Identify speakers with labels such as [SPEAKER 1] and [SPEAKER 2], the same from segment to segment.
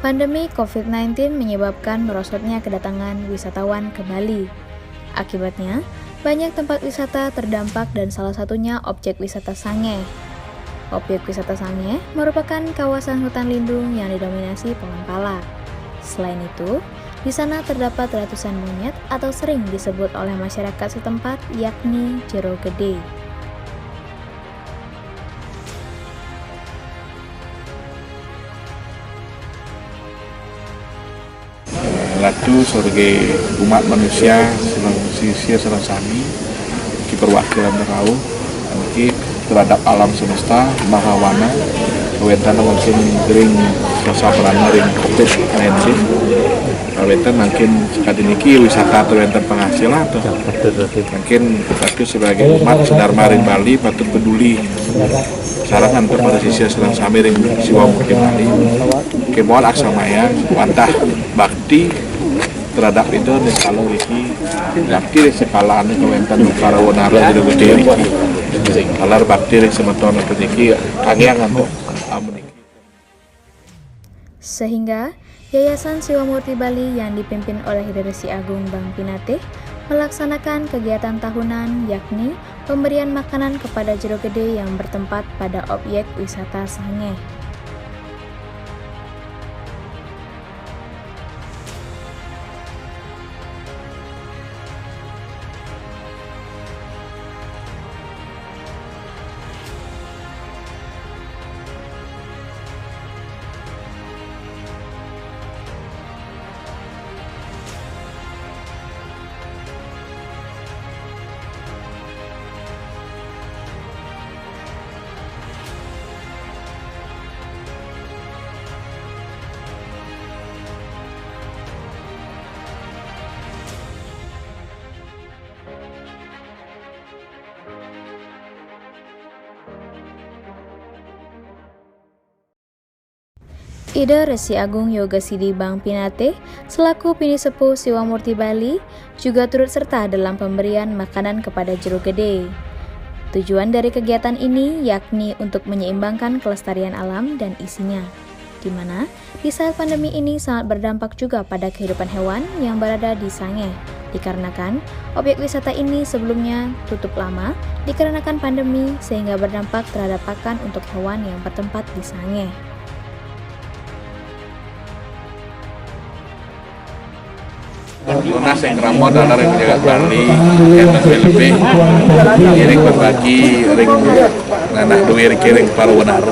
[SPEAKER 1] Pandemi COVID-19 menyebabkan merosotnya kedatangan wisatawan ke Bali. Akibatnya, banyak tempat wisata terdampak dan salah satunya objek wisata Sangeh. Objek wisata Sangeh merupakan kawasan hutan lindung yang didominasi pohon pala. Selain itu, di sana terdapat ratusan monyet atau sering disebut oleh masyarakat setempat yakni Jero Gede.
[SPEAKER 2] Latu sebagai umat manusia sisia serang sami ki perwakilan Rau ki terhadap alam semesta mahawana wetan mungkin gering rasa perana ring COVID-19 wetan mungkin sekali niki wisata atau wetan penghasilan atau mungkin aku sebagai umat Dharma ring Bali patut peduli sarangan kepada sisia serang sami ring siwa mungkin Bali kemoal aksamaya wantah bakti terhadap itu nih kalau iki bakti sekala ane kewentan para wonara jadi gede iki kalar bakti semeton atau iki kangian untuk amuniki.
[SPEAKER 1] Sehingga Yayasan Siwa Murti Bali yang dipimpin oleh Resi Agung Bang Pinate melaksanakan kegiatan tahunan yakni pemberian makanan kepada Jero Gede yang bertempat pada objek wisata Sangeh. Ida Resi Agung Yoga Sidi Bang Pinate selaku Pini Sepuh Siwa Murti Bali juga turut serta dalam pemberian makanan kepada Jero Gede. Tujuan dari kegiatan ini yakni untuk menyeimbangkan kelestarian alam dan isinya, di mana di saat pandemi ini sangat berdampak juga pada kehidupan hewan yang berada di Sangeh, dikarenakan objek wisata ini sebelumnya tutup lama dikarenakan pandemi sehingga berdampak terhadap pakan untuk hewan yang bertempat di Sangeh.
[SPEAKER 2] Lunas yang ramon dan yang menjaga Bali yang lebih ring berbagi ring anak dua ring para wanar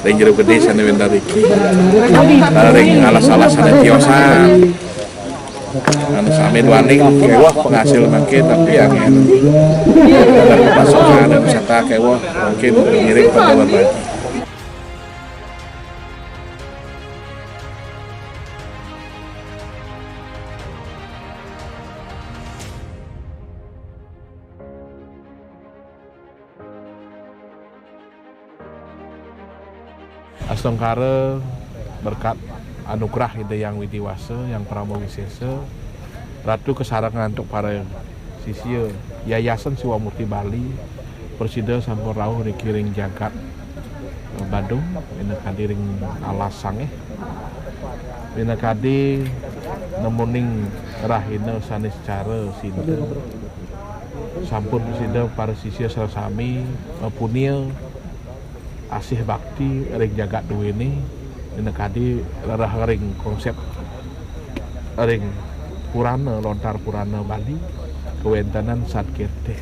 [SPEAKER 2] ring Jero Gede sana wendar iki ring alas-alasan tiosan anu sami waning kewah penghasil mangke tapi yang pasukan dan wisata kewah mungkin ngiring pada berbagi. Astongkara berkat anugerah itu yang witiwasa, yang pramowisesa, ratu kesarangan untuk para sisya Yayasan Siwa Murti Bali, Persida sampun rawuh dikiring jagat Badung, ini kadiring alas Sangeh, ini kadi nemuning rahina sanis cara sinta, sampun Persida para sisya sarasami punia asih bakti ring jagat dua ini kadi rarah ring konsep ring purana lontar purana Bali kewentanan Satkirte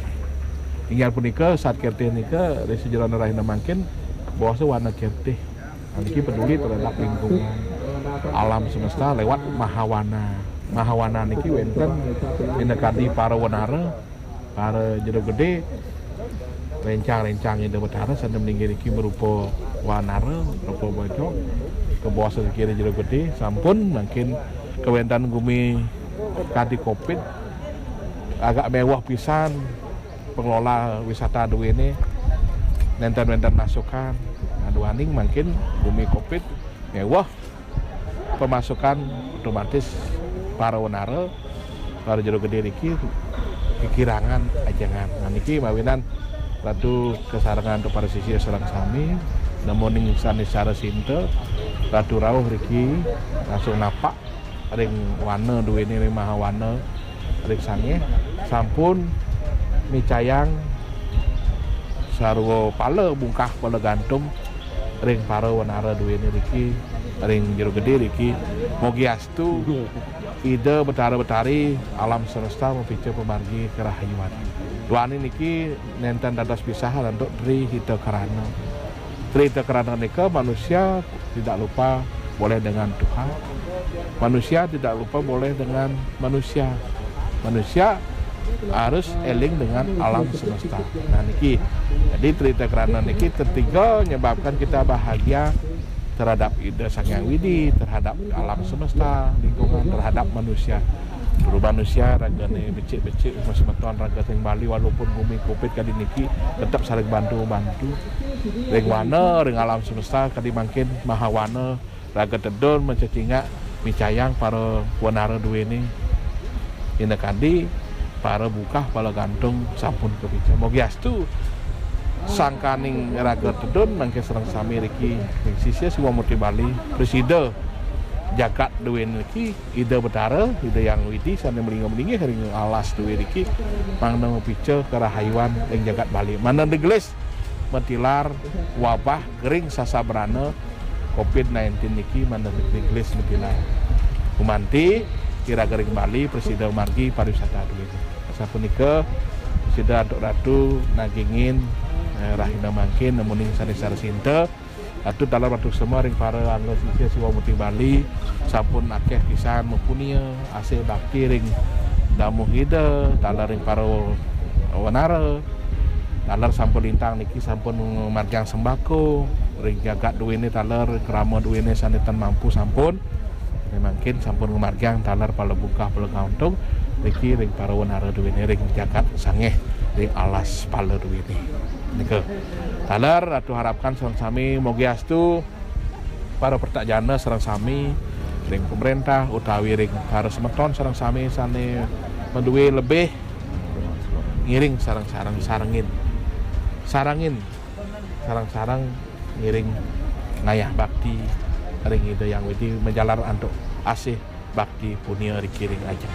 [SPEAKER 2] hingga punika Satkirte nika dari sejarah rahina mangkin bahwa warna kirte niki peduli terhadap lingkungan alam semesta lewat mahawana niki wenten kadi para wanara para Jero Gede rencang-rencang yang dapat harus anda meninggal iki berupa wanara, berupa bojok, ke bawah sekira Jero Gede, sampun mungkin kewentan gumi kadi COVID agak mewah pisan pengelola wisata dua ini nenten-nenten masukan aduaning mungkin gumi COVID mewah pemasukan otomatis para wanara para Jero Gede iki kekirangan ajangan niki mawinan ratu kesarangan untuk para sisi serang sami namun sanis cara sinta Ratu rawuh riki langsung napak ring warna duweni ring maha warna ring sange sampun micayang sarwa pala bungkah pala gantung ring para wanara duweni riki ring jero gede riki mogi astu ide betara-betari alam semesta mempicu pemargi kerahayuan. Duani niki nenten dados pisahan untuk tri hita karana. Tri hita karana nika manusia tidak lupa boleh dengan Tuhan. Manusia tidak lupa boleh dengan manusia. Manusia harus eling dengan alam semesta. Nah niki, jadi tri hita karana niki ketiga menyebabkan kita bahagia terhadap ide Sang Hyang Widi, terhadap alam semesta, lingkungan, terhadap manusia. Dulu manusia ragane becik-becik masih beton raga teng Bali walaupun bumi kopit kali niki tetap saling bantu-bantu. Ring wana ring alam semesta kali mangkin maha wana raga tedon mencecinga micayang para wanara duweni. Ina kadi para bukah pala gantung sampun kepica. Mogi astu sangkaning raga tedon mangke serang sami riki sisya Siwa Murti Bali presida jagat duweni riki ide betara ide yang widi sane melinga-melingi ring alas duwe riki mangna pice kerahayuan ing jagat Bali mana degelis mentilar wabah gering sasabrana COVID-19 niki mana degelis mentilar kumanti kira gering Bali presida margi pariwisata duweni sapunika presida ratu nagingin rahina mangkin namuning sanesar sinta atuh dalam ratu semua ring para anggo sisya Siwa Murti Bali sampun akeh pisan mempunia ase bakti ring damuh ide dalam ring para wanara dalam sampun lintang niki sampun marjang sembako ring jagat duweni taler krama duweni sanetan mampu sampun mangkin sampun marjang taler pala bukah pala kauntung niki ring para wanara duweni ring jagat sangeh ring alas pala duweni nika taler atuh harapkan sareng sami mogi astu para pertajana sareng sami ring pemerintah utawi ring para semeton sareng sami sane menduwe lebih ngiring sareng-sareng sarangin sarang-sarang ngiring ngayah bakti ring ide yang widi menjalar antuk asih bakti punya rikiring aja.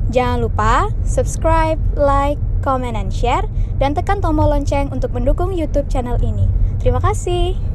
[SPEAKER 1] Jangan lupa subscribe, like, comment, and share, dan tekan tombol lonceng untuk mendukung YouTube channel ini. Terima kasih.